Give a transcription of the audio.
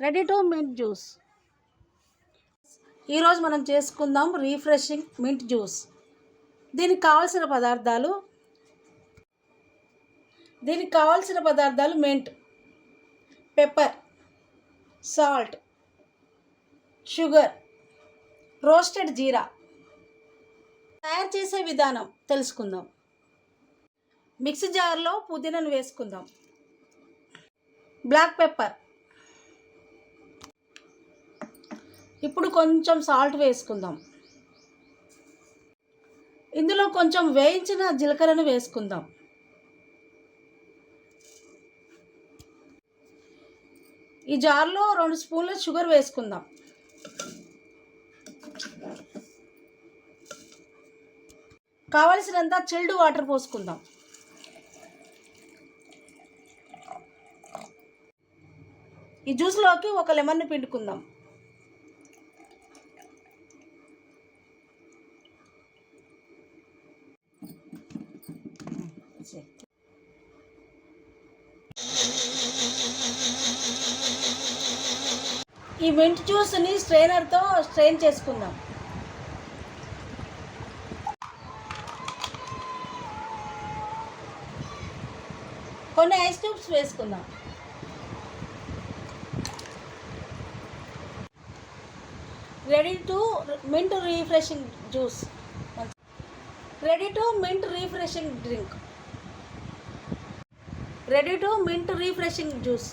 Ready to mint juice. ఈరోజు మనం చేసుకుందాం రీఫ్రెషింగ్ మింట్ జ్యూస్. దీనికి కావాల్సిన పదార్థాలు mint, pepper, salt, sugar, roasted జీరా. తయారు చేసే విధానం తెలుసుకుందాం. మిక్సీ జార్లో పుదీనాను వేసుకుందాం. బ్లాక్ పెప్పర్, ఇప్పుడు కొంచెం సాల్ట్ వేసుకుందాం. ఇందులో కొంచెం వేయించిన జీలకర్రను వేసుకుందాం. ఈ జార్లో 2 స్పూన్ల షుగర్ వేసుకుందాం. కావలసినంత చిల్డ్ వాటర్ పోసుకుందాం. ఈ జ్యూస్లోకి ఒక లెమన్ని పిండుకుందాం. ఈ మింట్ జ్యూస్ని స్ట్రెయినర్తో స్ట్రెయిన్ చేసుకుందాం. కొన్ని ఐస్ క్యూబ్స్ వేసుకుందాం. Ready to mint refreshing juice. Ready to mint refreshing drink. Ready to mint refreshing juice.